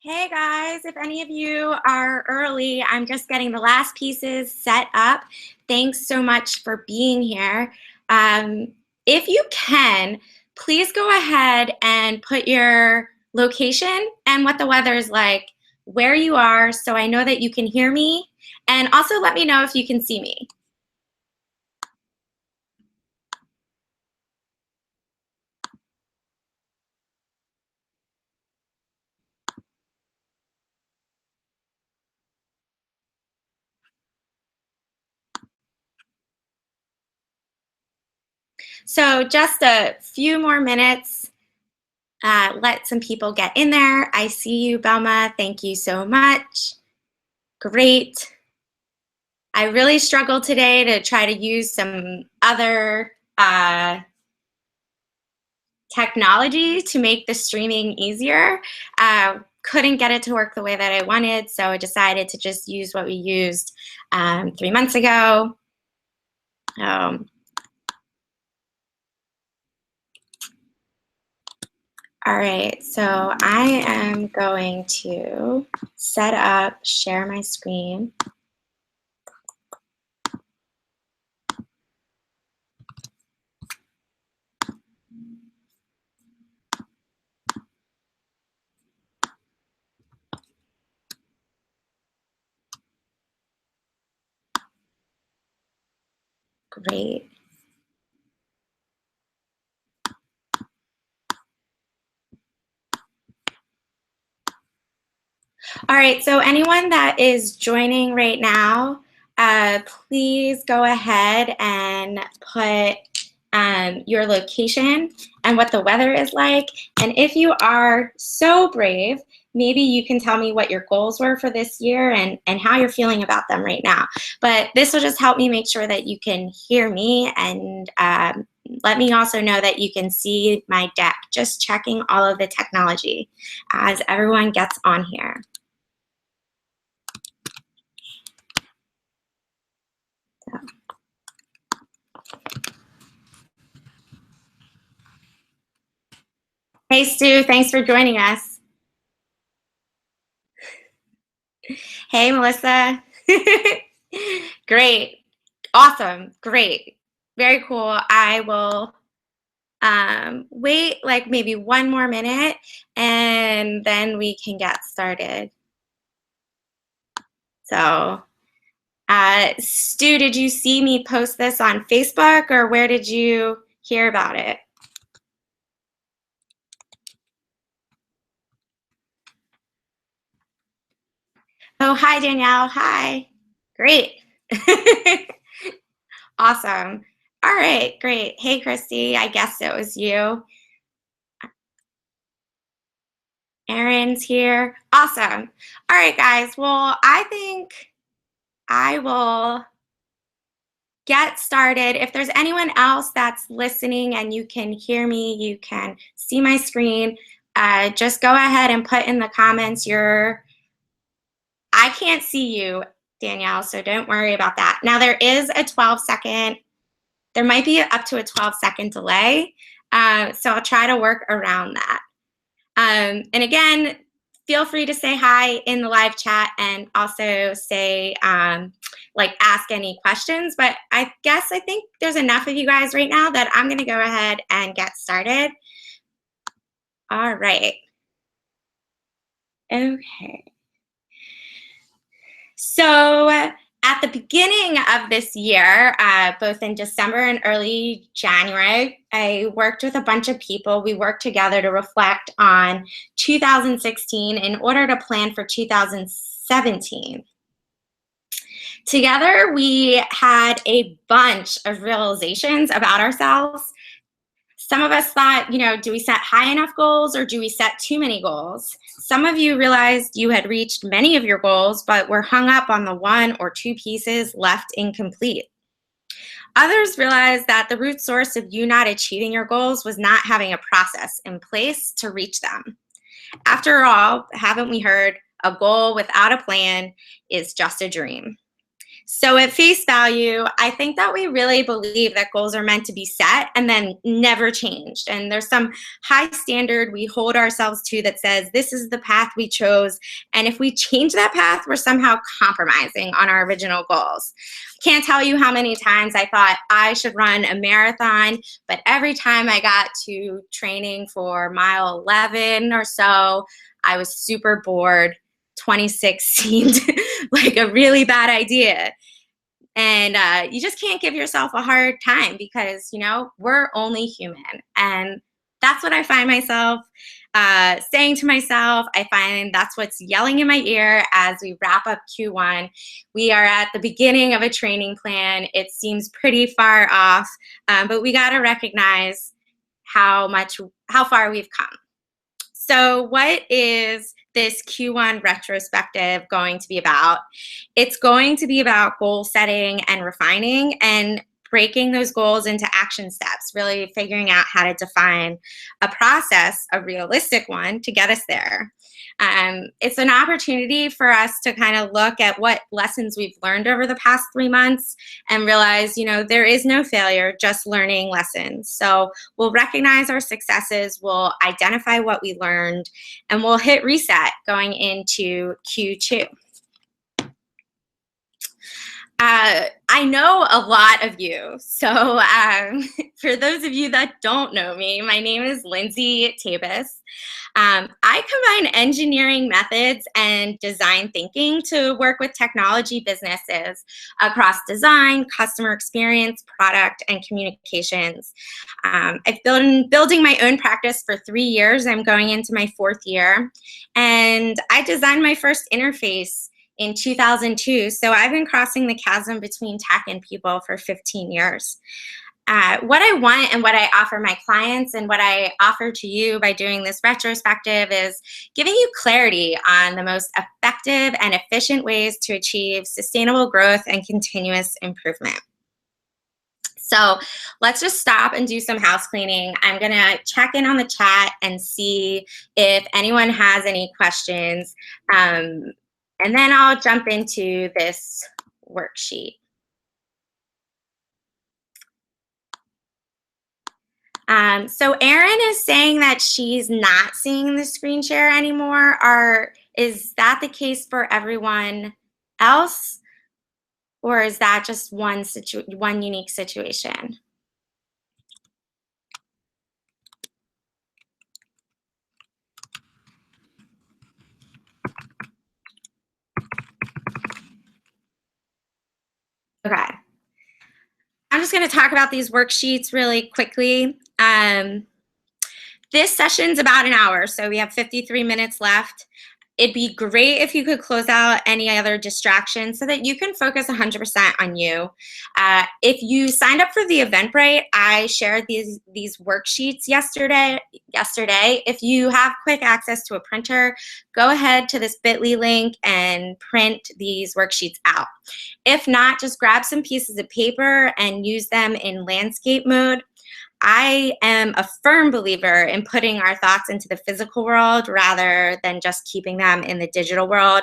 Hey guys, if any of you are early, I'm just getting the last pieces set up. Thanks so much for being here. If you can, please go ahead and put your location and what the weather is like, where you are, so I know that you can hear me, and also let me know if you can see me. So just a few more minutes. Let some people get in there. I see you, Belma. Thank you so much. Great. I really struggled today to try to use some other technology to make the streaming easier. Couldn't get it to work the way that I wanted, so I decided to just use what we used 3 months ago. All right, so I am going to set up, share my screen. Great. All right, so anyone that is joining right now, please go ahead and put your location and what the weather is like. And if you are so brave, maybe you can tell me what your goals were for this year and how you're feeling about them right now. But this will just help me make sure that you can hear me, and let me also know that you can see my deck. Just checking all of the technology as everyone gets on here. Hey, Stu, thanks for joining us. Hey, Melissa. Great. Awesome. Great. Very cool. I will wait like maybe one more minute and then we can get started. So, Stu, did you see me post this on Facebook, or where did you hear about it? Oh, hi, Danielle. Hi. Great. Awesome. All right, great. Hey, Christy, I guess it was you. Erin's here. Awesome. All right, guys. Well, I think I will get started. If there's anyone else that's listening and you can hear me, you can see my screen, just go ahead and put in the comments I can't see you, Danielle, so don't worry about that. Now, there is a 12-second, there might be up to a 12-second delay, so I'll try to work around that. And again, feel free to say hi in the live chat and also say, like, ask any questions. But I think there's enough of you guys right now that I'm going to go ahead and get started. All right. Okay. So at the beginning of this year, both in December and early January, I worked with a bunch of people. We worked together to reflect on 2016 in order to plan for 2017. Together, we had a bunch of realizations about ourselves. Some of us thought, do we set high enough goals or do we set too many goals? Some of you realized you had reached many of your goals, but were hung up on the one or two pieces left incomplete. Others realized that the root source of you not achieving your goals was not having a process in place to reach them. After all, haven't we heard, a goal without a plan is just a dream? So, at face value, I think that we really believe that goals are meant to be set and then never changed. And there's some high standard we hold ourselves to that says this is the path we chose. And if we change that path, we're somehow compromising on our original goals. Can't tell you how many times I thought I should run a marathon, but every time I got to training for mile 11 or so, I was super bored. 26 seemed like a really bad idea. And you just can't give yourself a hard time because, we're only human. And that's what I find myself saying to myself. I find that's what's yelling in my ear as we wrap up Q1. We are at the beginning of a training plan. It seems pretty far off, but we got to recognize how far we've come. So, what is this Q1 retrospective going to be about? It's going to be about goal setting and refining and breaking those goals into action steps, really figuring out how to define a process, a realistic one, to get us there. It's an opportunity for us to kind of look at what lessons we've learned over the past 3 months and realize, there is no failure, just learning lessons. So we'll recognize our successes, we'll identify what we learned, and we'll hit reset going into Q2. I know a lot of you. So for those of you that don't know me, my name is Lindsay Tabus. I combine engineering methods and design thinking to work with technology businesses across design, customer experience, product, and communications. I've been building my own practice for 3 years. I'm going into my 4th year. And I designed my first interface in 2002. So I've been crossing the chasm between tech and people for 15 years. What I want and what I offer my clients and what I offer to you by doing this retrospective is giving you clarity on the most effective and efficient ways to achieve sustainable growth and continuous improvement. So let's just stop and do some house cleaning. I'm going to check in on the chat and see if anyone has any questions. And then I'll jump into this worksheet. So Erin is saying that she's not seeing the screen share anymore. Is that the case for everyone else? Or is that just one unique situation? Okay. I'm just going to talk about these worksheets really quickly. This session's about an hour, so we have 53 minutes left. It'd be great if you could close out any other distractions so that you can focus 100% on you. If you signed up for the Eventbrite, I shared these worksheets yesterday. If you have quick access to a printer, go ahead to this bit.ly link and print these worksheets out. If not, just grab some pieces of paper and use them in landscape mode. I am a firm believer in putting our thoughts into the physical world rather than just keeping them in the digital world.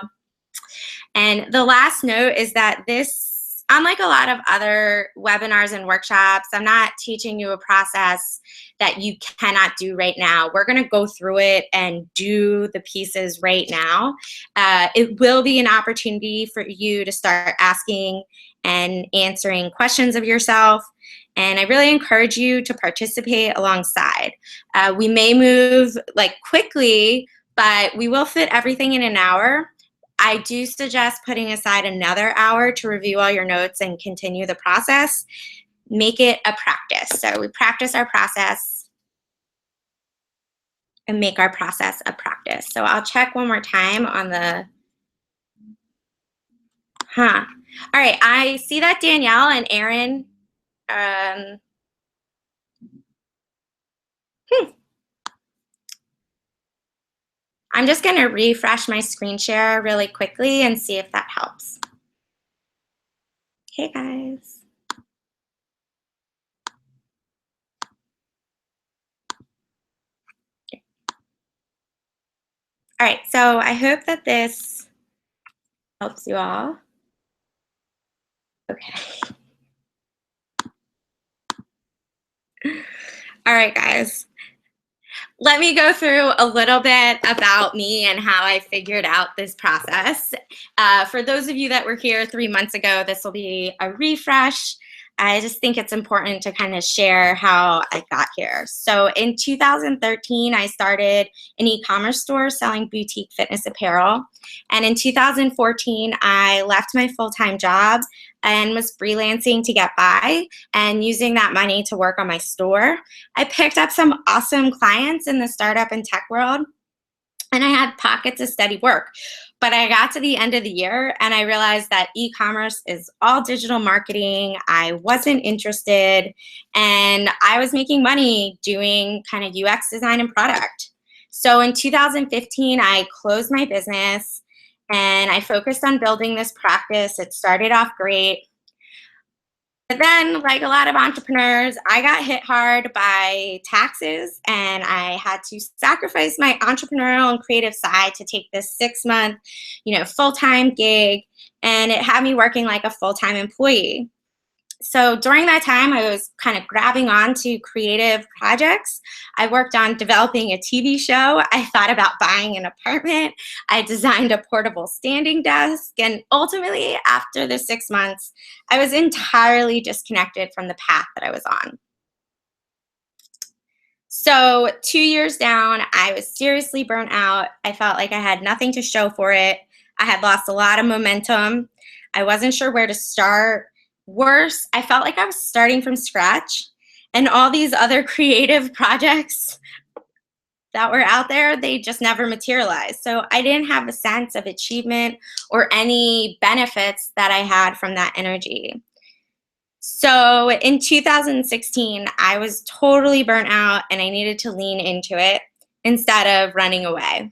And the last note is that this, unlike a lot of other webinars and workshops, I'm not teaching you a process that you cannot do right now. We're going to go through it and do the pieces right now. It will be an opportunity for you to start asking and answering questions of yourself. And I really encourage you to participate alongside. We may move quickly, but we will fit everything in an hour. I do suggest putting aside another hour to review all your notes and continue the process. Make it a practice. So we practice our process and make our process a practice. So I'll check one more time on the, all right, I see that Danielle and Erin, I'm just going to refresh my screen share really quickly and see if that helps. Hey, guys. All right, so I hope that this helps you all. Okay. All right, guys. Let me go through a little bit about me and how I figured out this process. For those of you that were here 3 months ago, this will be a refresh. I just think it's important to kind of share how I got here. So in 2013, I started an e-commerce store selling boutique fitness apparel. And in 2014, I left my full-time job and was freelancing to get by and using that money to work on my store. I picked up some awesome clients in the startup and tech world, and I had pockets of steady work. But I got to the end of the year and I realized that e-commerce is all digital marketing. I wasn't interested, and I was making money doing kind of UX design and product. So in 2015, I closed my business and I focused on building this practice. It started off great. But then, like a lot of entrepreneurs, I got hit hard by taxes and I had to sacrifice my entrepreneurial and creative side to take this 6 month, full-time gig. And it had me working like a full-time employee. So during that time, I was kind of grabbing on to creative projects. I worked on developing a TV show. I thought about buying an apartment. I designed a portable standing desk. And ultimately, after the 6 months, I was entirely disconnected from the path that I was on. So 2 years down, I was seriously burnt out. I felt like I had nothing to show for it. I had lost a lot of momentum. I wasn't sure where to start. Worse, I felt like I was starting from scratch, and all these other creative projects that were out there, they just never materialized. So I didn't have a sense of achievement or any benefits that I had from that energy. So in 2016, I was totally burnt out and I needed to lean into it instead of running away.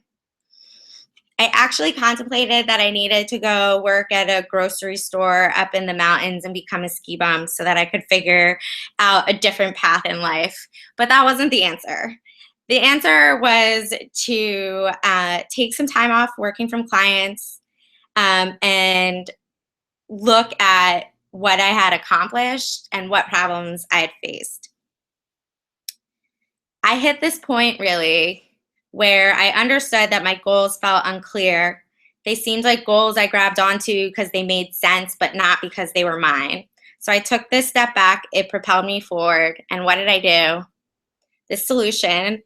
I actually contemplated that I needed to go work at a grocery store up in the mountains and become a ski bum so that I could figure out a different path in life. But that wasn't the answer. The answer was to take some time off working from clients and look at what I had accomplished and what problems I had faced. I hit this point really where I understood that my goals felt unclear. They seemed like goals I grabbed onto because they made sense, but not because they were mine. So I took this step back. It propelled me forward. And what did I do? This solution.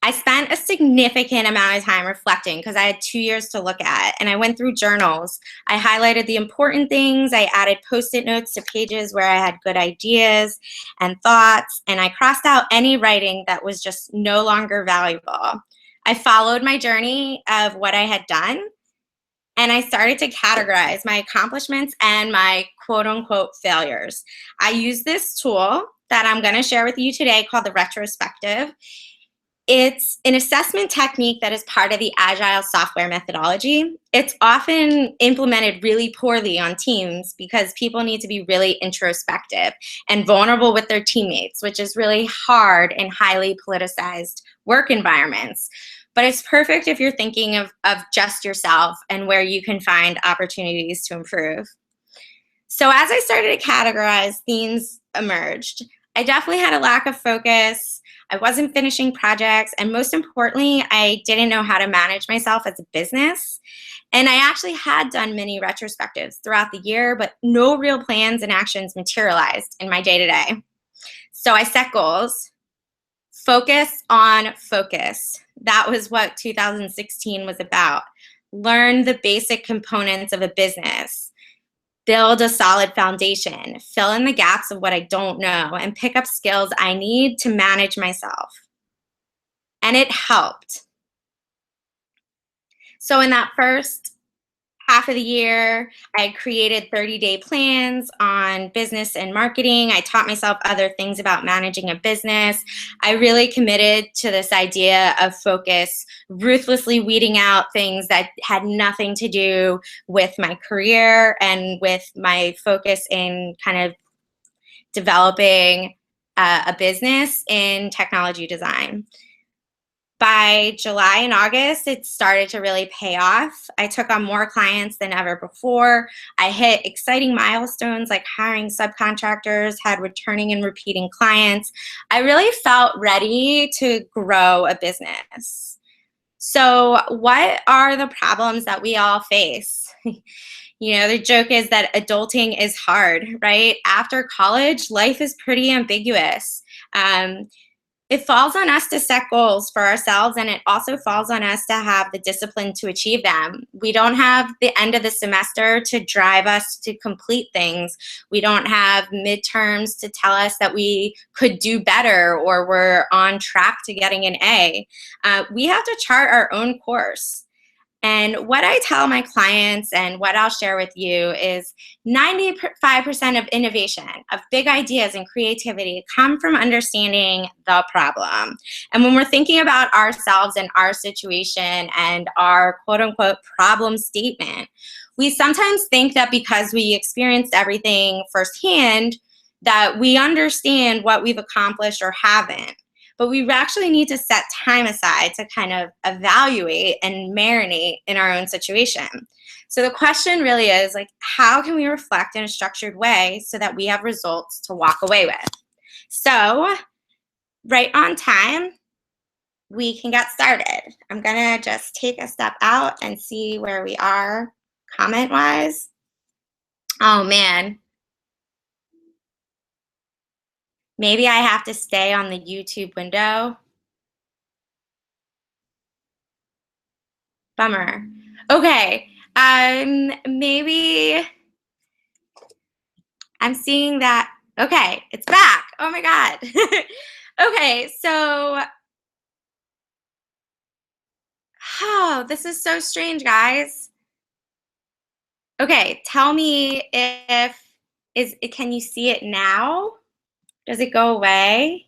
I spent a significant amount of time reflecting because I had 2 years to look at, and I went through journals. I highlighted the important things. I added Post-it notes to pages where I had good ideas and thoughts, and I crossed out any writing that was just no longer valuable. I followed my journey of what I had done, and I started to categorize my accomplishments and my quote-unquote failures. I used this tool that I'm going to share with you today called the Retrospective. It's an assessment technique that is part of the agile software methodology. It's often implemented really poorly on teams because people need to be really introspective and vulnerable with their teammates, which is really hard in highly politicized work environments. But it's perfect if you're thinking of just yourself and where you can find opportunities to improve. So as I started to categorize, themes emerged. I definitely had a lack of focus. I wasn't finishing projects, and most importantly, I didn't know how to manage myself as a business. And I actually had done many retrospectives throughout the year, but no real plans and actions materialized in my day-to-day. So I set goals. Focus on focus. That was what 2016 was about. Learn the basic components of a business. Build a solid foundation, fill in the gaps of what I don't know, and pick up skills I need to manage myself. And it helped. So in that first half of the year, I created 30-day plans on business and marketing. I taught myself other things about managing a business. I really committed to this idea of focus, ruthlessly weeding out things that had nothing to do with my career and with my focus in kind of developing a business in technology design. by July and August, it started to really pay off. I took on more clients than ever before. I hit exciting milestones like hiring subcontractors, had returning and repeating clients. I really felt ready to grow a business. So, what are the problems that we all face? The joke is that adulting is hard, right? After college, life is pretty ambiguous. Um, it falls on us to set goals for ourselves, and it also falls on us to have the discipline to achieve them. We don't have the end of the semester to drive us to complete things. We don't have midterms to tell us that we could do better or we're on track to getting an A. We have to chart our own course. And what I tell my clients and what I'll share with you is 95% of innovation, of big ideas and creativity come from understanding the problem. And when we're thinking about ourselves and our situation and our quote unquote problem statement, we sometimes think that because we experienced everything firsthand, that we understand what we've accomplished or haven't. But we actually need to set time aside to kind of evaluate and marinate in our own situation. So the question really is like, how can we reflect in a structured way so that we have results to walk away with? So right on time, we can get started. I'm gonna just take a step out and see where we are comment-wise. Oh man. Maybe I have to stay on the YouTube window. Bummer. Okay. Maybe I'm seeing that. Okay, it's back. Oh my God. Okay, so, oh, this is so strange, guys. Okay, tell me can you see it now? Does it go away?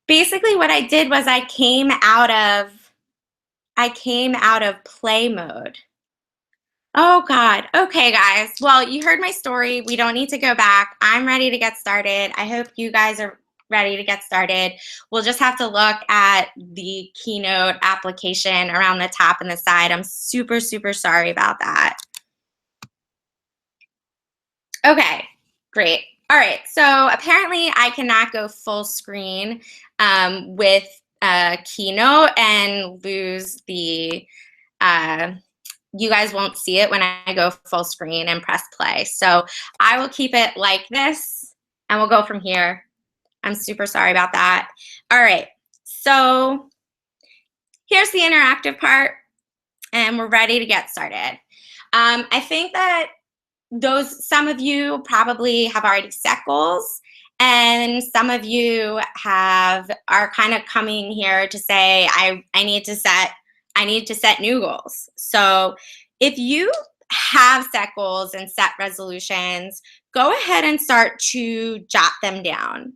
Basically, what I did was I came out of play mode. Oh God. Okay, guys. Well, you heard my story. We don't need to go back. I'm ready to get started. I hope you guys are ready to get started. We'll just have to look at the Keynote application around the top and the side. I'm super, super sorry about that. Okay, great. All right, so apparently I cannot go full screen with Keynote and lose the you guys won't see it when I go full screen and press play. So I will keep it like this and we'll go from here. I'm super sorry about that. All right, so here's the interactive part and we're ready to get started. I think that some of you probably have already set goals and some of you are kind of coming here to say, I need to set new goals. So if you have set goals and set resolutions, go ahead and start to jot them down.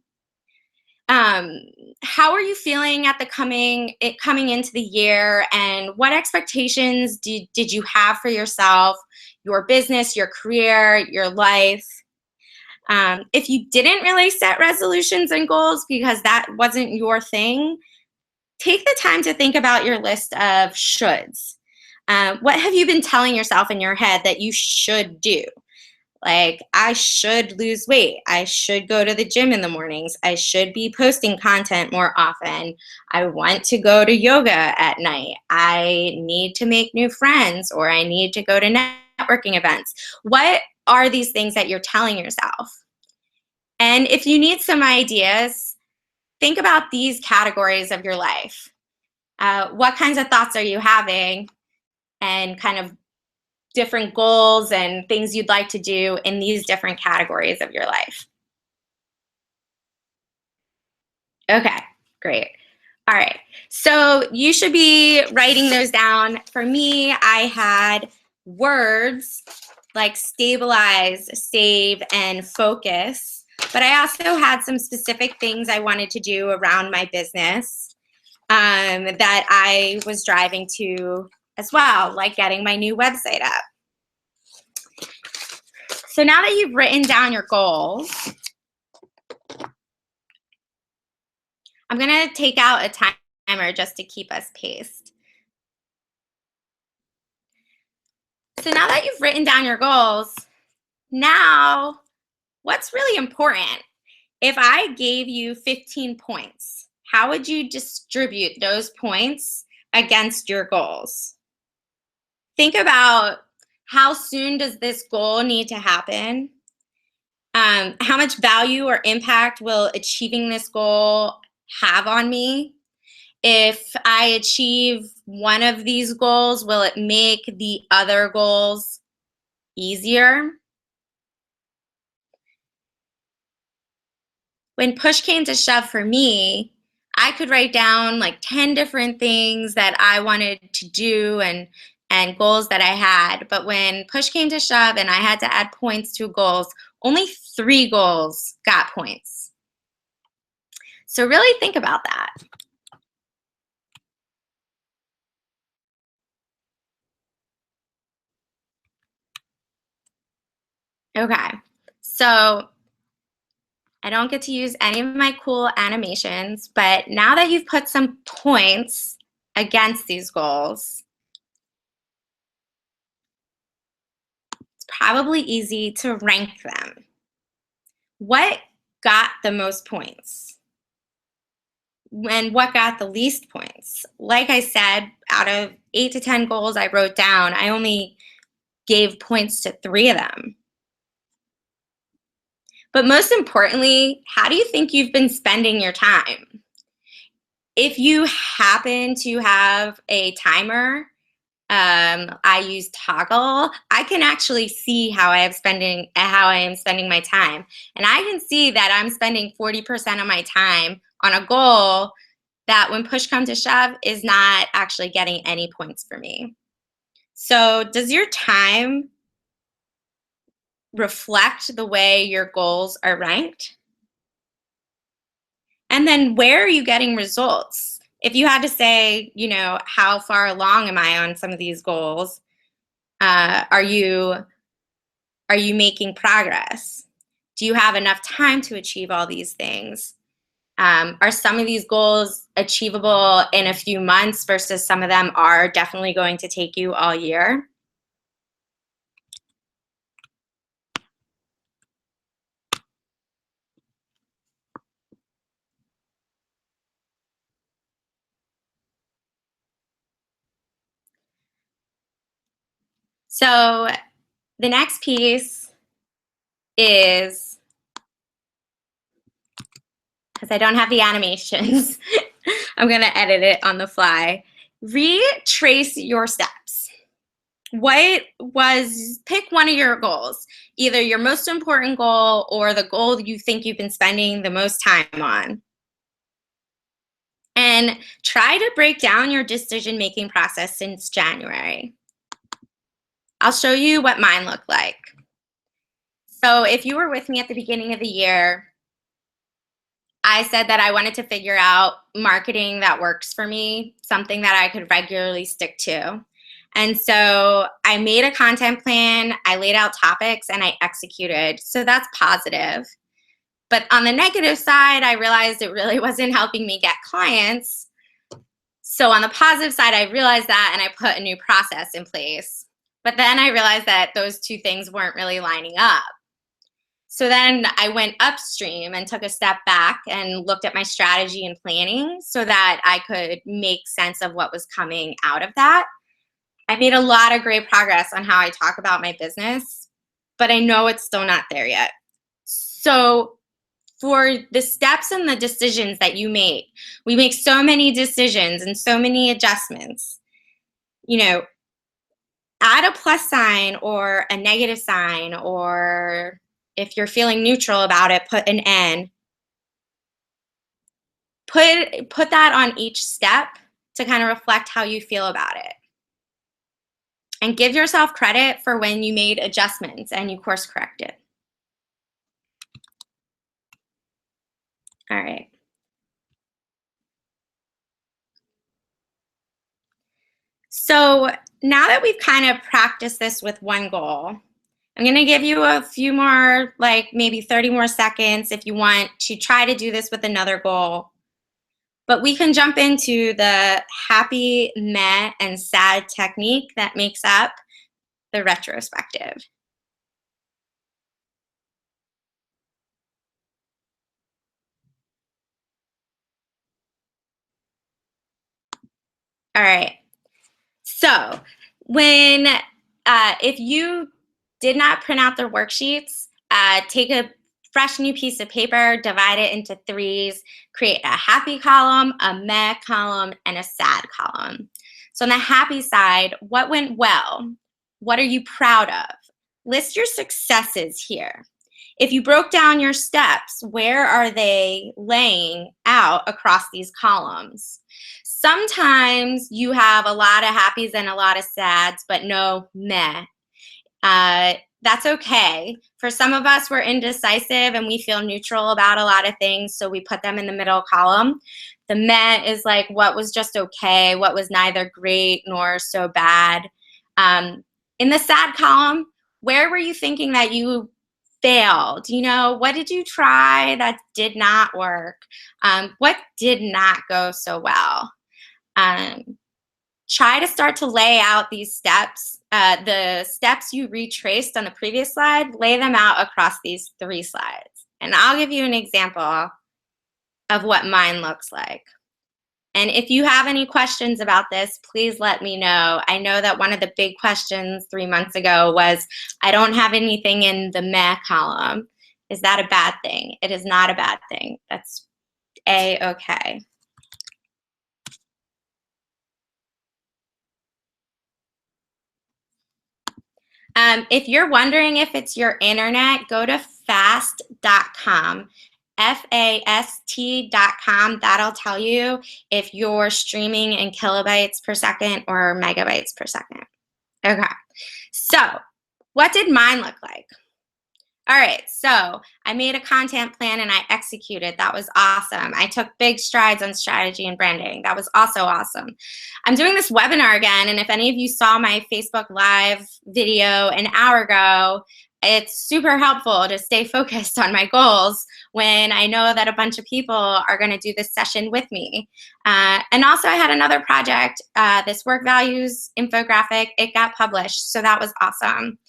How are you feeling at coming into the year, and what expectations did you have for yourself, your business, your career, your life? If you didn't really set resolutions and goals because that wasn't your thing, take the time to think about your list of shoulds. What have you been telling yourself in your head that you should do? Like, I should lose weight. I should go to the gym in the mornings. I should be posting content more often. I want to go to yoga at night. I need to make new friends, or I need to go to networking events. What are these things that you're telling yourself? And if you need some ideas, think about these categories of your life. What kinds of thoughts are you having, and kind of different goals and things you'd like to do in these different categories of your life? Okay, great. All right, so you should be writing those down. For me, I had words like stabilize, save, and focus, but I also had some specific things I wanted to do around my business that I was driving to as well, like getting my new website up. So now that you've written down your goals, I'm going to take out a timer just to keep us paced. So now that you've written down your goals, now what's really important? If I gave you 15 points, how would you distribute those points against your goals? Think about how soon does this goal need to happen? How much value or impact will achieving this goal have on me? If I achieve one of these goals, will it make the other goals easier? When push came to shove for me, I could write down like 10 different things that I wanted to do and goals that I had. But when push came to shove and I had to add points to goals, only 3 goals got points. So really think about that. Okay, so I don't get to use any of my cool animations, but now that you've put some points against these goals, it's probably easy to rank them. What got the most points? And what got the least points? Like I said, out of 8 to 10 goals I wrote down, I only gave points to 3 of them. But most importantly, how do you think you've been spending your time? If you happen to have a timer, I use Toggle. I can actually see how I am spending my time, and I can see that I'm spending 40% of my time on a goal that, when push comes to shove, is not actually getting any points for me. So, does your time reflect the way your goals are ranked? And then where are you getting results? If you had to say, how far along am I on some of these goals? Are you making progress? Do you have enough time to achieve all these things? Are some of these goals achievable in a few months versus some of them are definitely going to take you all year? So the next piece is, because I don't have the animations, I'm going to edit it on the fly. Retrace your steps. Pick one of your goals, either your most important goal or the goal you think you've been spending the most time on. And try to break down your decision-making process since January. I'll show you what mine looked like. So if you were with me at the beginning of the year, I said that I wanted to figure out marketing that works for me, something that I could regularly stick to. And so I made a content plan, I laid out topics, and I executed. So that's positive. But on the negative side, I realized it really wasn't helping me get clients. So on the positive side, I realized that and I put a new process in place. But then I realized that those two things weren't really lining up. So then I went upstream and took a step back and looked at my strategy and planning so that I could make sense of what was coming out of that. I made a lot of great progress on how I talk about my business, but I know it's still not there yet. So for the steps and the decisions that you make, we make so many decisions and so many adjustments. Add a plus sign or a negative sign, or if you're feeling neutral about it, put an N. Put that on each step to kind of reflect how you feel about it. And give yourself credit for when you made adjustments and you course corrected. All right. So now that we've kind of practiced this with one goal, I'm going to give you a few more, like maybe 30 more seconds if you want to try to do this with another goal. But we can jump into the happy, meh, and sad technique that makes up the retrospective. All right. So when if you did not print out their worksheets, take a fresh new piece of paper, divide it into threes, create a happy column, a meh column, and a sad column. So on the happy side, what went well? What are you proud of? List your successes here. If you broke down your steps, where are they laying out across these columns? Sometimes you have a lot of happies and a lot of sads, but no meh. That's okay. For some of us, we're indecisive and we feel neutral about a lot of things, so we put them in the middle column. The meh is like what was just okay, what was neither great nor so bad. In the sad column, where were you thinking that you failed? You know, what did you try that did not work? What did not go so well? Um, Try to start to lay out these steps. The steps you retraced on the previous slide, lay them out across these three slides. And I'll give you an example of what mine looks like. And if you have any questions about this, please let me know. I know that one of the big questions 3 months ago was, I don't have anything in the meh column. Is that a bad thing? It is not a bad thing. That's A-okay. If you're wondering if it's your internet, go to fast.com. FAST.com. That'll tell you if you're streaming in kilobytes per second or megabytes per second. Okay. So, what did mine look like? All right, so I made a content plan and I executed. That was awesome. I took big strides on strategy and branding. That was also awesome. I'm doing this webinar again, and if any of you saw my Facebook Live video an hour ago, it's super helpful to stay focused on my goals when I know that a bunch of people are going to do this session with me. And also, I had another project, this work values infographic. It got published, so that was awesome.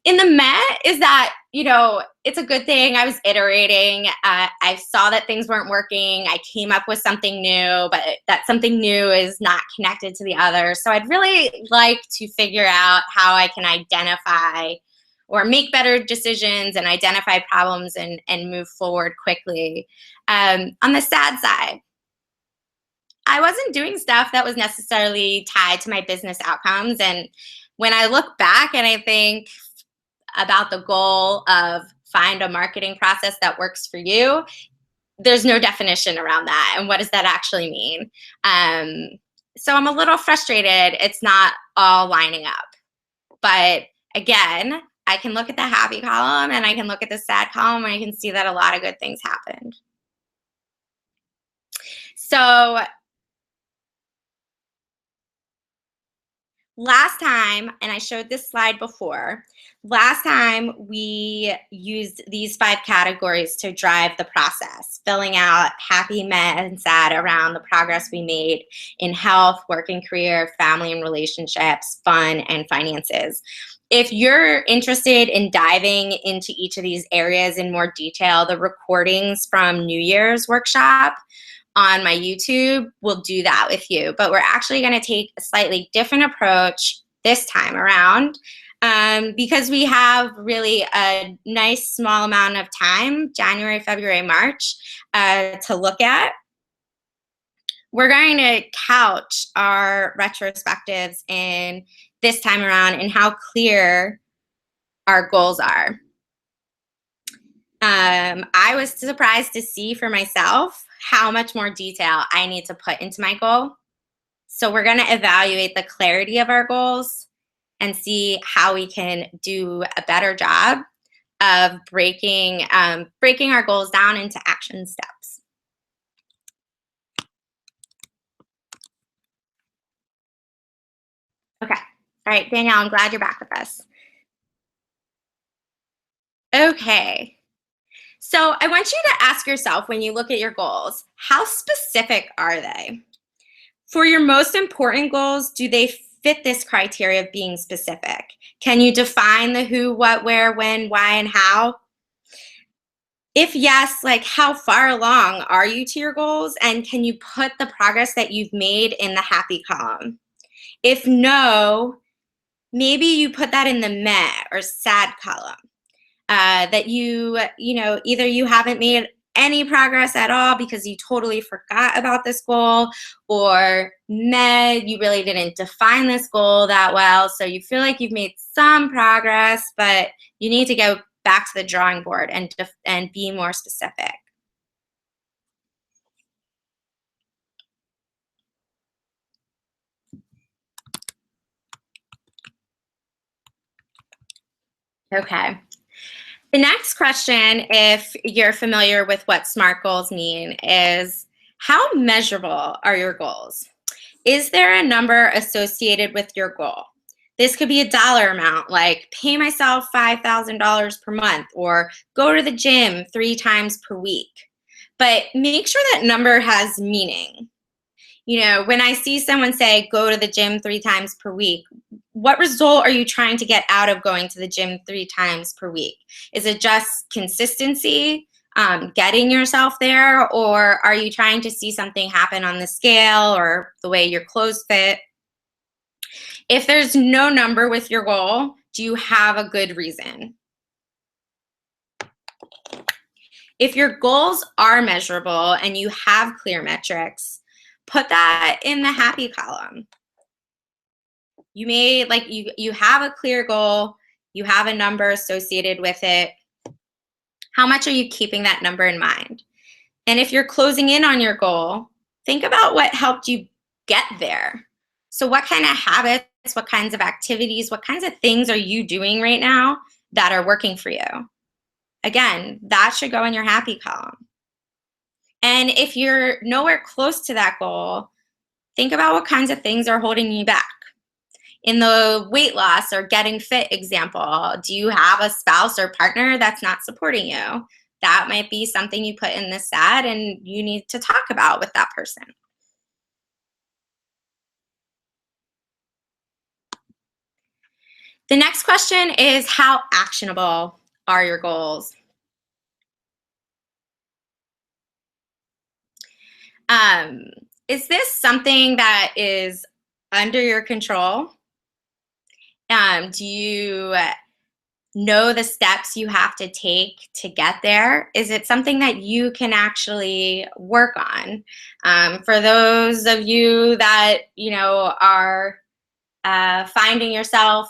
In the meh is that, you know, it's a good thing. I was iterating. I saw that things weren't working. I came up with something new, but that something new is not connected to the other. So I'd really like to figure out how I can identify or make better decisions and identify problems and move forward quickly. On the sad side, I wasn't doing stuff that was necessarily tied to my business outcomes. And when I look back and I think about the goal of find a marketing process that works for you, there's no definition around that. And what does that actually mean? So I'm a little frustrated. It's not all lining up. But again, I can look at the happy column and I can look at the sad column and I can see that a lot of good things happened. So last time, and I showed this slide before, last time we used these 5 categories to drive the process, filling out happy, meh, and sad around the progress we made in health, work and career, family and relationships, fun, and finances. If you're interested in diving into each of these areas in more detail, the recordings from New Year's workshop on my YouTube will do that with you. But we're actually going to take a slightly different approach this time around because we have really a nice small amount of time, January, February, March, to look at. We're going to couch our retrospectives in this time around and how clear our goals are. I was surprised to see for myself how much more detail I need to put into my goal. So we're going to evaluate the clarity of our goals and see how we can do a better job of breaking our goals down into action steps. Okay. All right, Danielle, I'm glad you're back with us. Okay. So I want you to ask yourself when you look at your goals, how specific are they? For your most important goals, do they fit this criteria of being specific? Can you define the who, what, where, when, why, and how? If yes, like how far along are you to your goals? And can you put the progress that you've made in the happy column? If no, maybe you put that in the meh or sad column. That either you haven't made any progress at all because you totally forgot about this goal, or meh, you really didn't define this goal that well. So you feel like you've made some progress, but you need to go back to the drawing board and be more specific. Okay. The next question, if you're familiar with what SMART goals mean, is how measurable are your goals? Is there a number associated with your goal? This could be a dollar amount, like pay myself $5,000 per month or go to the gym 3 times per week. But make sure that number has meaning. When I see someone say, go to the gym 3 times per week, what result are you trying to get out of going to the gym 3 times per week? Is it just consistency, getting yourself there, or are you trying to see something happen on the scale or the way your clothes fit? If there's no number with your goal, do you have a good reason? If your goals are measurable and you have clear metrics, put that in the happy column. You have a clear goal, you have a number associated with it. How much are you keeping that number in mind? And if you're closing in on your goal, think about what helped you get there. So what kind of habits, what kinds of activities, what kinds of things are you doing right now that are working for you? Again, that should go in your happy column. And if you're nowhere close to that goal, think about what kinds of things are holding you back. In the weight loss or getting fit example, do you have a spouse or partner that's not supporting you? That might be something you put in the sad and you need to talk about with that person. The next question is, how actionable are your goals? Is this something that is under your control? Do you know the steps you have to take to get there? Is it something that you can actually work on? For those of you that are finding yourself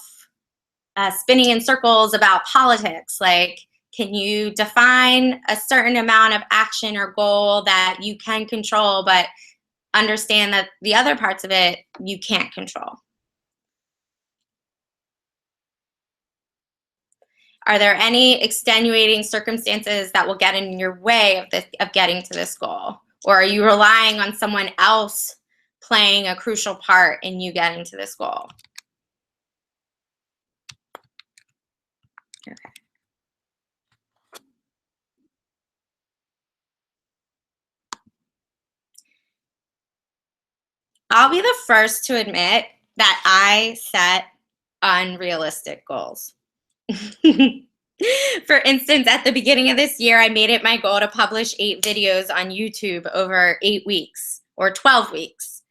spinning in circles about politics, like, can you define a certain amount of action or goal that you can control, but understand that the other parts of it you can't control? Are there any extenuating circumstances that will get in your way of getting to this goal? Or are you relying on someone else playing a crucial part in you getting to this goal? Okay. I'll be the first to admit that I set unrealistic goals. For instance, at the beginning of this year, I made it my goal to publish 8 videos on YouTube over 8 weeks or 12 weeks.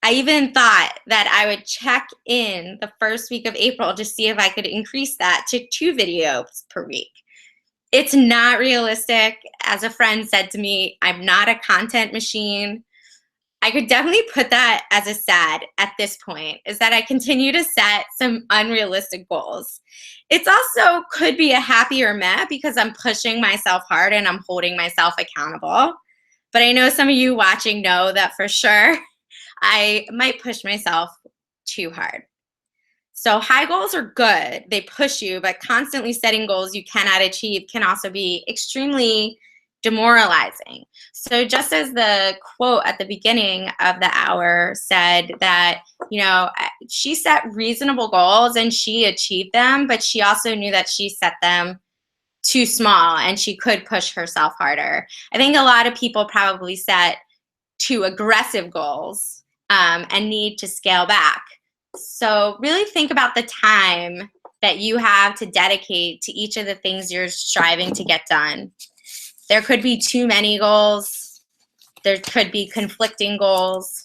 I even thought that I would check in the first week of April to see if I could increase that to 2 videos per week. It's not realistic. As a friend said to me, I'm not a content machine. I could definitely put that as a sad at this point, is that I continue to set some unrealistic goals. It's also could be a happier meh because I'm pushing myself hard and I'm holding myself accountable. But I know some of you watching know that for sure I might push myself too hard. So high goals are good. They push you, but constantly setting goals you cannot achieve can also be extremely demoralizing. So just as the quote at the beginning of the hour said that, she set reasonable goals and she achieved them, but she also knew that she set them too small and she could push herself harder. I think a lot of people probably set too aggressive goals and need to scale back. So really think about the time that you have to dedicate to each of the things you're striving to get done. There could be too many goals. There could be conflicting goals.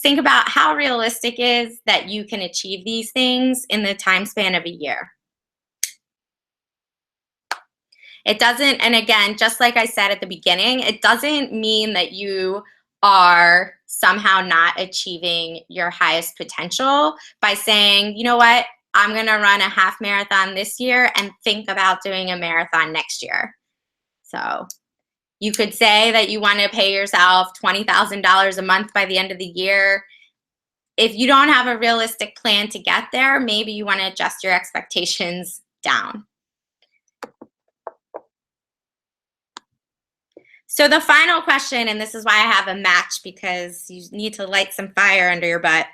Think about how realistic is that you can achieve these things in the time span of a year. It doesn't, and again, just like I said at the beginning, it doesn't mean that you are somehow not achieving your highest potential by saying, you know what, I'm going to run a half marathon this year and think about doing a marathon next year. So you could say that you want to pay yourself $20,000 a month by the end of the year. If you don't have a realistic plan to get there, maybe you want to adjust your expectations down. So the final question, and this is why I have a match, because you need to light some fire under your butt.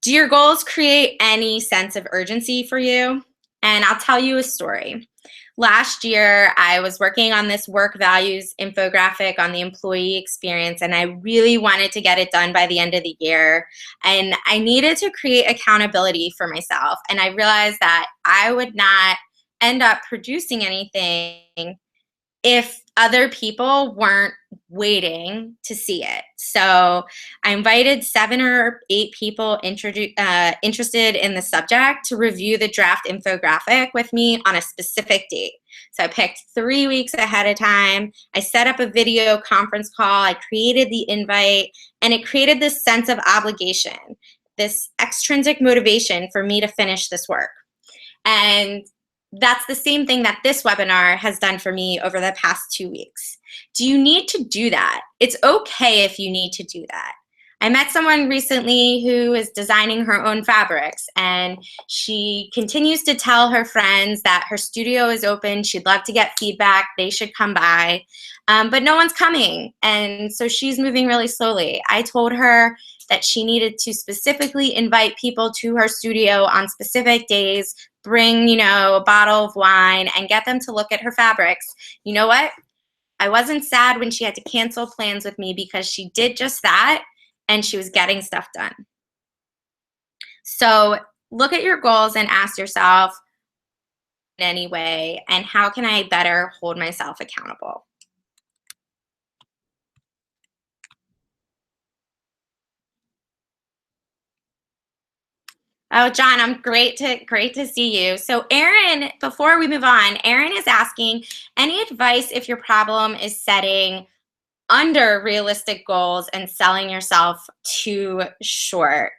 Do your goals create any sense of urgency for you? And I'll tell you a story. Last year, I was working on this work values infographic on the employee experience, and I really wanted to get it done by the end of the year. And I needed to create accountability for myself. And I realized that I would not end up producing anything if other people weren't waiting to see it. So I invited 7 or 8 people interested in the subject to review the draft infographic with me on a specific date. So I picked 3 weeks ahead of time. I set up a video conference call. I created the invite, and it created this sense of obligation, this extrinsic motivation for me to finish this work. And that's the same thing that this webinar has done for me over the past 2 weeks. Do you need to do that? It's okay if you need to do that. I met someone recently who is designing her own fabrics, and she continues to tell her friends that her studio is open. She'd love to get feedback. They should come by, but no one's coming. And so she's moving really slowly. I told her that she needed to specifically invite people to her studio on specific days, bring, a bottle of wine, and get them to look at her fabrics. You know what? I wasn't sad when she had to cancel plans with me, because she did just that, and she was getting stuff done. So look at your goals and ask yourself, in any way, and how can I better hold myself accountable? Oh, John, I'm great to see you. So Erin, before we move on, Erin is asking, any advice if your problem is setting under realistic goals and selling yourself too short?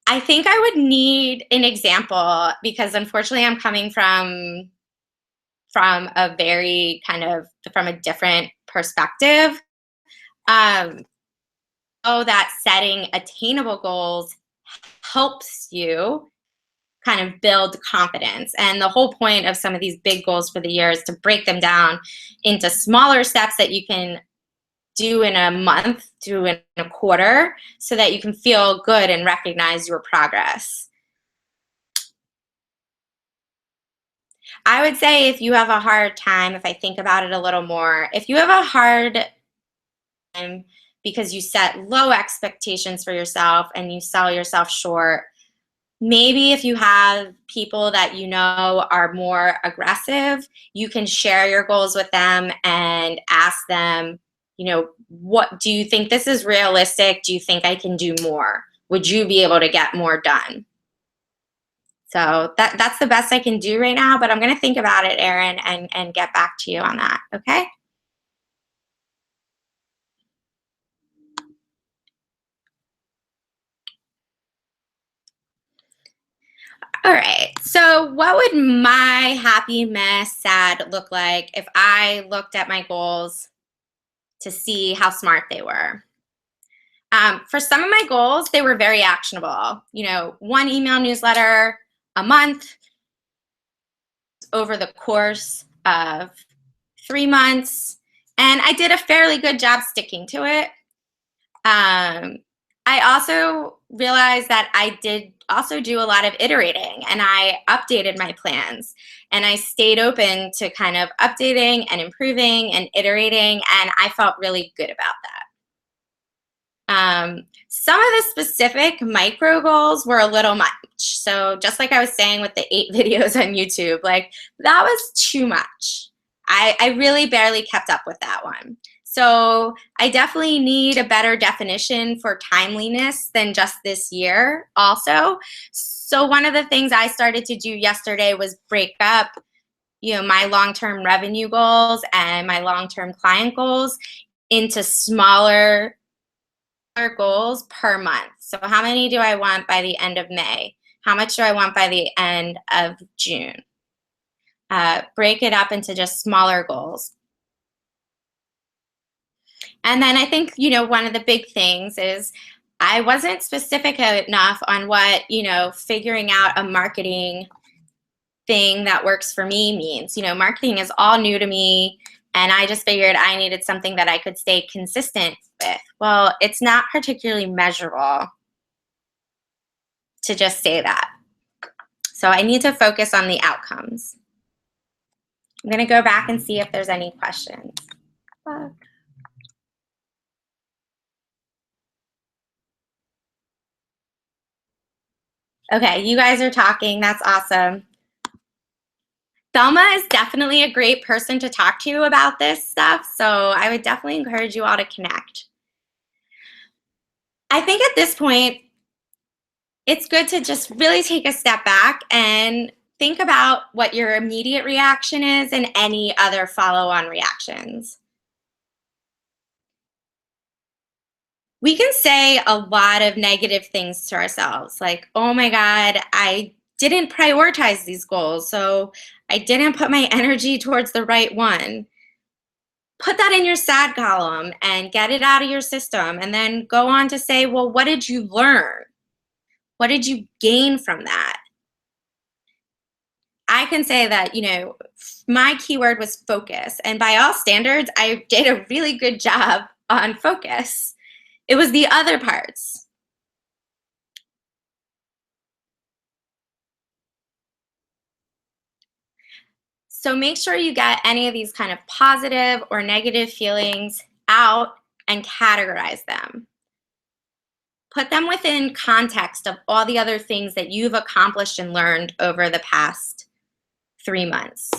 I think I would need an example, because unfortunately I'm coming from a very from a different perspective. So that setting attainable goals helps you kind of build confidence. And the whole point of some of these big goals for the year is to break them down into smaller steps that you can do in a month, do in a quarter, so that you can feel good and recognize your progress. I would say if you have a hard time, if I think about it a little more, if you have a hard time because you set low expectations for yourself and you sell yourself short, maybe if you have people that you know are more aggressive, you can share your goals with them and ask them, what do you think this is realistic? Do you think I can do more? Would you be able to get more done? So that's the best I can do right now, but I'm going to think about it, Erin, and get back to you on that, okay? All right, so what would my happy, mess, sad look like if I looked at my goals to see how smart they were? For some of my goals, they were very actionable. 1 email newsletter a month over the course of 3 months, and I did a fairly good job sticking to it. I also realized that I did also do a lot of iterating, and I updated my plans, and I stayed open to kind of updating and improving and iterating, and I felt really good about that. Some of the specific micro goals were a little much. So just like I was saying with the 8 videos on YouTube, like that was too much. I really barely kept up with that one. So I definitely need a better definition for timeliness than just this year also. So one of the things I started to do yesterday was break up, my long-term revenue goals and my long-term client goals into smaller goals per month. So how many do I want by the end of May? How much do I want by the end of June? Break it up into just smaller goals. And then I think, one of the big things is I wasn't specific enough on what, figuring out a marketing thing that works for me means. Marketing is all new to me, and I just figured I needed something that I could stay consistent with. Well, it's not particularly measurable to just say that. So I need to focus on the outcomes. I'm going to go back and see if there's any questions. Okay, you guys are talking. That's awesome. Thelma is definitely a great person to talk to about this stuff, so I would definitely encourage you all to connect. I think at this point, it's good to just really take a step back and think about what your immediate reaction is and any other follow-on reactions. We can say a lot of negative things to ourselves, like, oh my God, I didn't prioritize these goals, so I didn't put my energy towards the right one. Put that in your sad column and get it out of your system, and then go on to say, well, what did you learn? What did you gain from that? I can say that, my keyword was focus, and by all standards, I did a really good job on focus. It was the other parts. So make sure you get any of these kind of positive or negative feelings out and categorize them. Put them within context of all the other things that you've accomplished and learned over the past 3 months.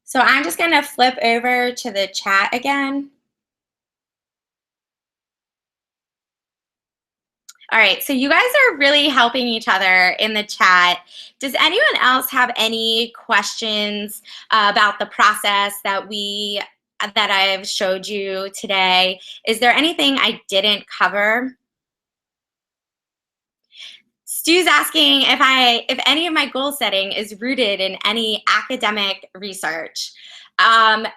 So I'm just going to flip over to the chat again. All right, so you guys are really helping each other in the chat. Does anyone else have any questions about the process that I've showed you today? Is there anything I didn't cover? Stu's asking if any of my goal setting is rooted in any academic research. I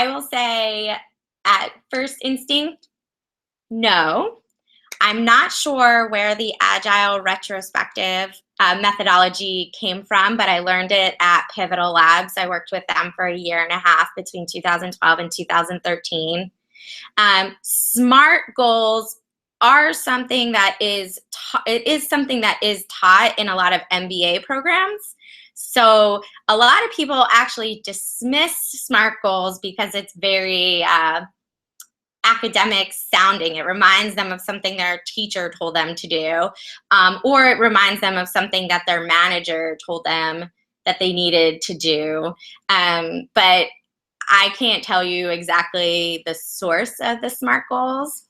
will say at first instinct, no. I'm not sure where the Agile retrospective methodology came from, but I learned it at Pivotal Labs. I worked with them for 1.5 years between 2012 and 2013. SMART goals are something that is taught in a lot of MBA programs. So a lot of people actually dismiss SMART goals because it's very academic sounding. It reminds them of something their teacher told them to do, or it reminds them of something that their manager told them that they needed to do. But I can't tell you exactly the source of the SMART goals.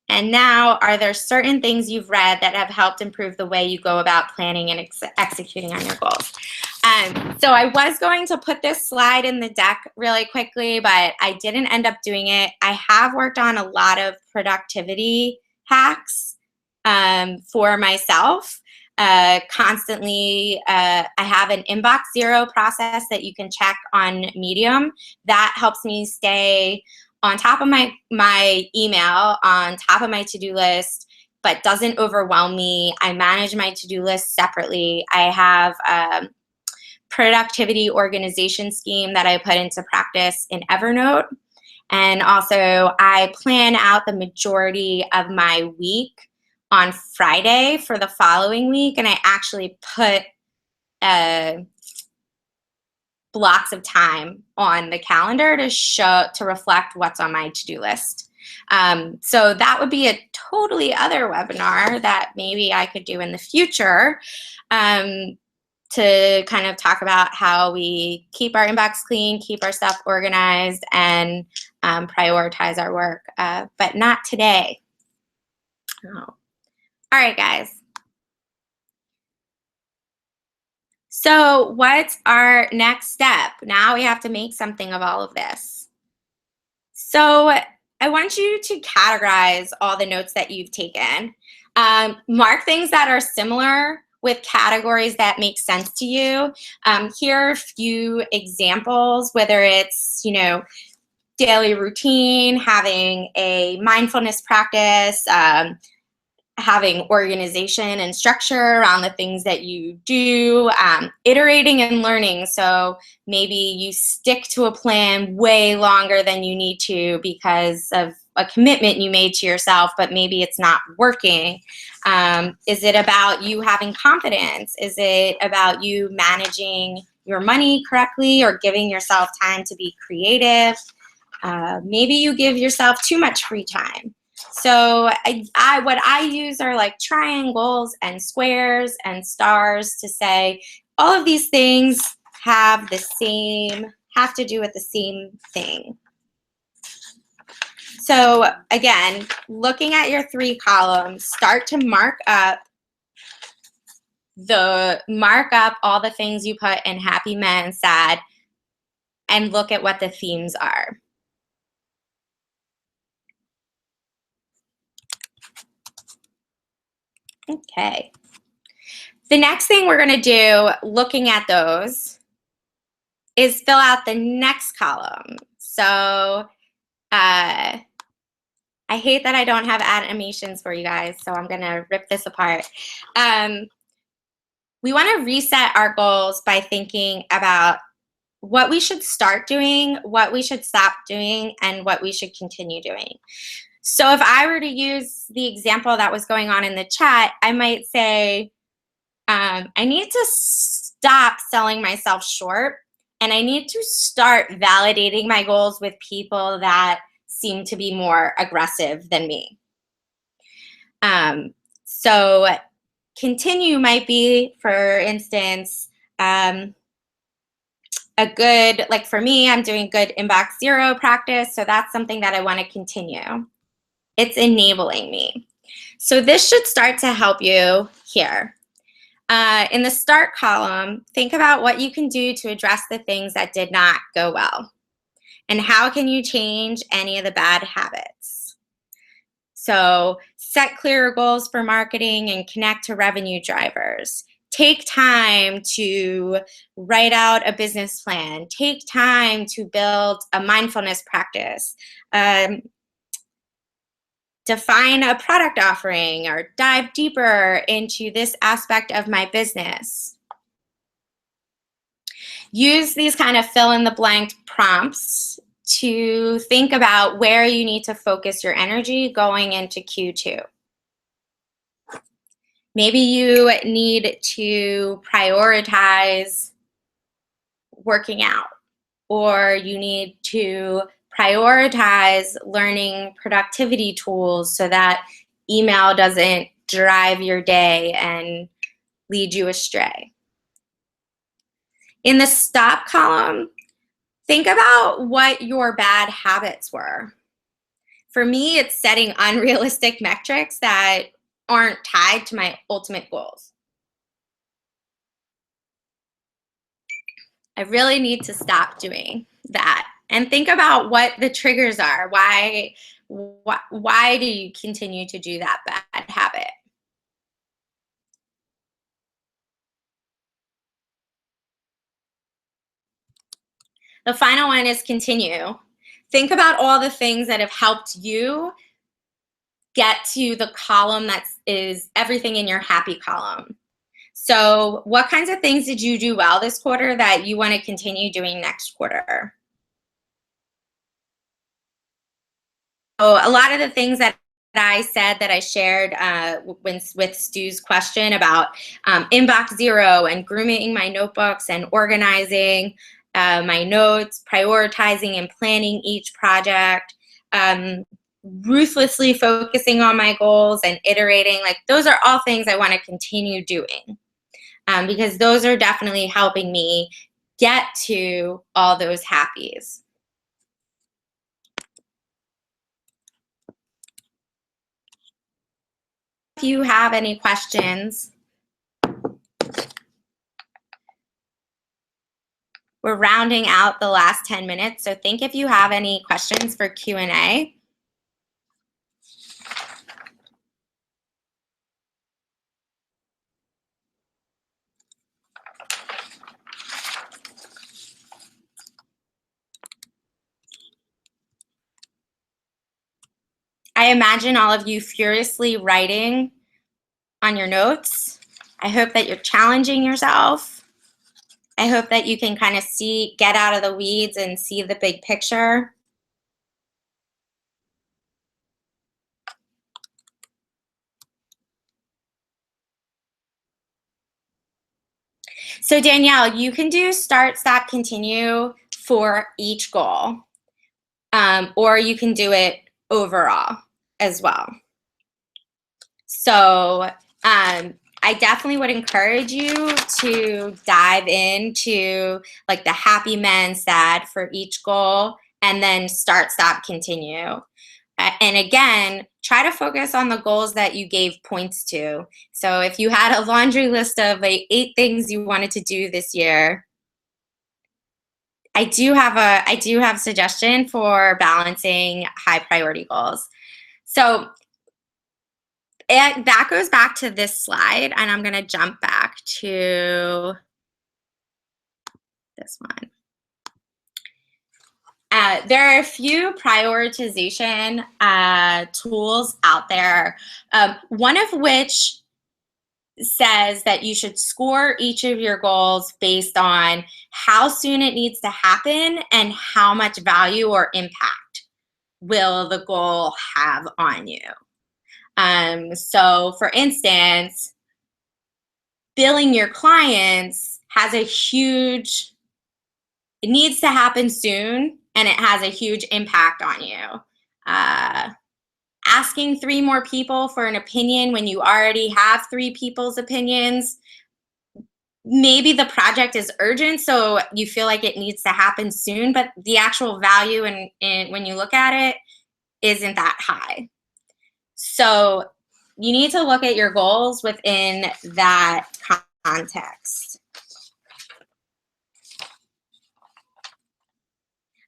And now, are there certain things you've read that have helped improve the way you go about planning and executing on your goals? So I was going to put this slide in the deck really quickly, but I didn't end up doing it. I have worked on a lot of productivity hacks for myself. Constantly, I have an inbox zero process that you can check on Medium. That helps me stay on top of my email, on top of my to-do list, but doesn't overwhelm me. I manage my to-do list separately. I have a productivity organization scheme that I put into practice in Evernote. And also, I plan out the majority of my week on Friday for the following week, and I actually put blocks of time on the calendar to reflect what's on my to-do list. So that would be a totally other webinar that maybe I could do in the future, to kind of talk about how we keep our inbox clean, keep our stuff organized, and prioritize our work, but not today. Oh. All right, guys. So what's our next step? Now we have to make something of all of this. So I want you to categorize all the notes that you've taken. Mark things that are similar with categories that make sense to you. Here are a few examples, whether it's, daily routine, having a mindfulness practice, having organization and structure around the things that you do, iterating and learning. So maybe you stick to a plan way longer than you need to because of a commitment you made to yourself, but maybe it's not working. Is it about you having confidence? Is it about you managing your money correctly or giving yourself time to be creative? Maybe you give yourself too much free time. So what I use are like triangles and squares and stars to say all of these things have to do with the same thing. So again, looking at your 3 columns, start to mark up all the things you put in happy, meh, and sad, and look at what the themes are. Okay. The next thing we're going to do, looking at those, is fill out the next column. So I hate that I don't have animations for you guys, so I'm going to rip this apart. We want to reset our goals by thinking about what we should start doing, what we should stop doing, and what we should continue doing. So if I were to use the example that was going on in the chat, I might say, I need to stop selling myself short, and I need to start validating my goals with people that seem to be more aggressive than me. So continue might be, for instance, a good, like for me, I'm doing good inbox zero practice, so that's something that I want to continue. It's enabling me. So this should start to help you here. In the start column, think about what you can do to address the things that did not go well. And how can you change any of the bad habits? So set clearer goals for marketing and connect to revenue drivers. Take time to write out a business plan. Take time to build a mindfulness practice. Define a product offering or dive deeper into this aspect of my business. Use these kind of fill in the blank prompts to think about where you need to focus your energy going into Q2. Maybe you need to prioritize working out, or you need to prioritize learning productivity tools so that email doesn't drive your day and lead you astray. In the stop column, think about what your bad habits were. For me, it's setting unrealistic metrics that aren't tied to my ultimate goals. I really need to stop doing that and think about what the triggers are. Why do you continue to do that bad habit? The final one is continue. Think about all the things that have helped you get to the column that is everything in your happy column. So what kinds of things did you do well this quarter that you want to continue doing next quarter? So a lot of the things that I said that I shared with Stu's question about inbox zero and grooming my notebooks and organizing my notes, prioritizing and planning each project, ruthlessly focusing on my goals and iterating, like those are all things I want to continue doing because those are definitely helping me get to all those happies. If you have any questions, we're rounding out the last 10 minutes, so think if you have any questions for Q&A. I imagine all of you furiously writing on your notes. I hope that you're challenging yourself. I hope that you can kind of get out of the weeds and see the big picture. So Danielle, you can do start, stop, continue for each goal, or you can do it overall as well. So I definitely would encourage you to dive into like the happy, men, sad for each goal, and then start, stop, continue. And again, try to focus on the goals that you gave points to. So if you had a laundry list of like 8 things you wanted to do this year, I do have a suggestion for balancing high priority goals. So that goes back to this slide, and I'm going to jump back to this one. There are a few prioritization tools out there, one of which says that you should score each of your goals based on how soon it needs to happen and how much value or impact will the goal have on you. So for instance, billing your clients has a huge, it needs to happen soon, and it has a huge impact on you. Asking 3 more people for an opinion when you already have 3 people's opinions, maybe the project is urgent, so you feel like it needs to happen soon, but the actual value in when you look at it isn't that high. So you need to look at your goals within that context.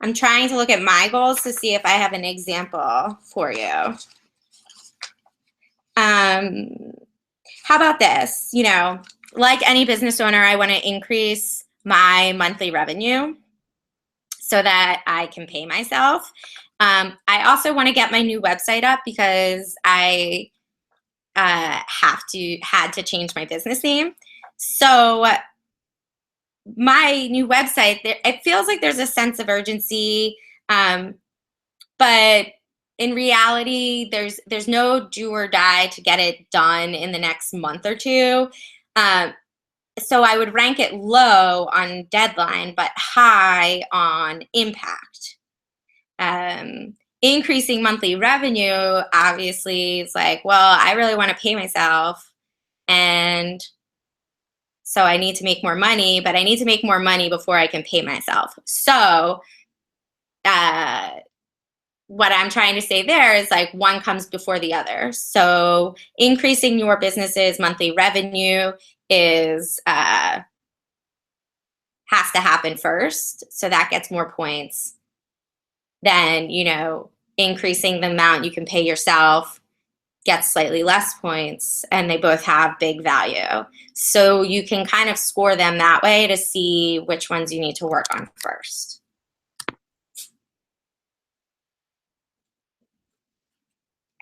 I'm trying to look at my goals to see if I have an example for you. How about this? You know, like any business owner, I want to increase my monthly revenue so that I can pay myself. I also want to get my new website up because I had to change my business name. So my new website, it feels like there's a sense of urgency, but in reality, there's no do or die to get it done in the next month or 2. So I would rank it low on deadline, but high on impact. Increasing monthly revenue, obviously, is like, well, I really want to pay myself, and so I need to make more money, but I need to make more money before I can pay myself. So what I'm trying to say there is like one comes before the other. So increasing your business's monthly revenue is has to happen first. So that gets more points. Then, you know, increasing the amount you can pay yourself gets slightly less points, and they both have big value. So you can kind of score them that way to see which ones you need to work on first.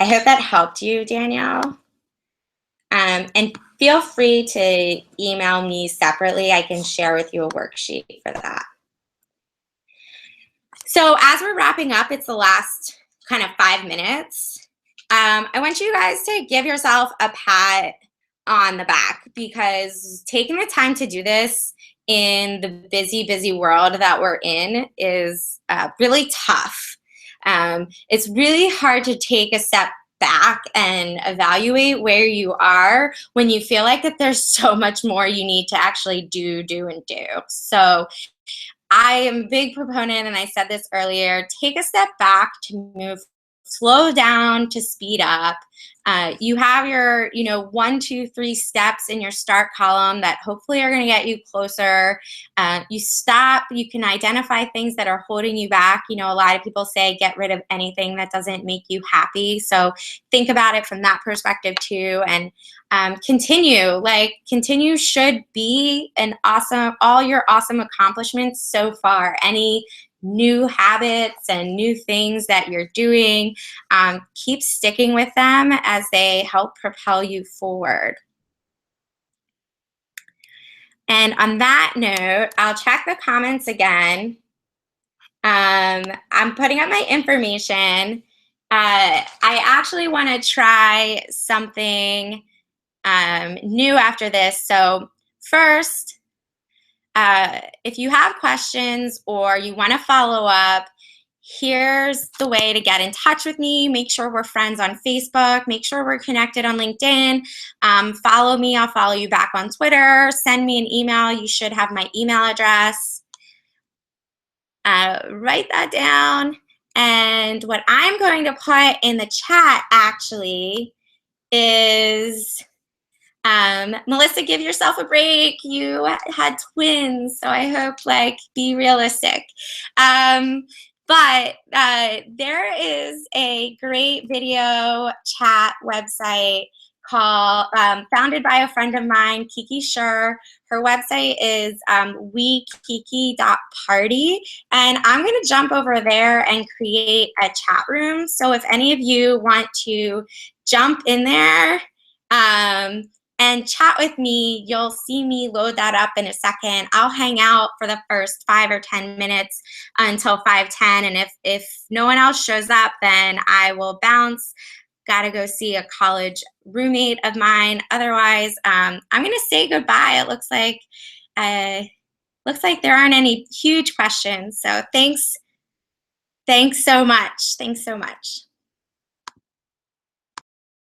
I hope that helped you, Danielle. And feel free to email me separately. I can share with you a worksheet for that. So as we're wrapping up, it's the last kind of 5 minutes. I want you guys to give yourself a pat on the back, because taking the time to do this in the busy, busy world that we're in is really tough. It's really hard to take a step back and evaluate where you are when you feel like that there's so much more you need to actually do. So I am a big proponent, and I said this earlier, take a step back to move, slow down to speed up. You have your, 1, 2, 3 steps in your start column that hopefully are going to get you closer. You stop, you can identify things that are holding you back. A lot of people say get rid of anything that doesn't make you happy. So think about it from that perspective too. And continue should be an awesome, all your awesome accomplishments so far. Any new habits and new things that you're doing, keep sticking with them as they help propel you forward. And on that note, I'll check the comments again. I'm putting up my information. I actually want to try something new after this. So first, if you have questions or you want to follow up, here's the way to get in touch with me. Make sure we're friends on Facebook. Make sure we're connected on LinkedIn. Follow me. I'll follow you back on Twitter. Send me an email. You should have my email address. Write that down. And what I'm going to put in the chat actually is, Melissa, give yourself a break. You had twins, so I hope, be realistic. But there is a great video chat website called, founded by a friend of mine, Kiki Schur. Her website is wekiki.party, and I'm going to jump over there and create a chat room. So if any of you want to jump in there, and chat with me, you'll see me load that up in a second. I'll hang out for the first 5 or 10 minutes until 5:10, and if no one else shows up, then I will bounce. Gotta go see a college roommate of mine. Otherwise, I'm gonna say goodbye. It looks like there aren't any huge questions. So thanks so much. Thanks so much.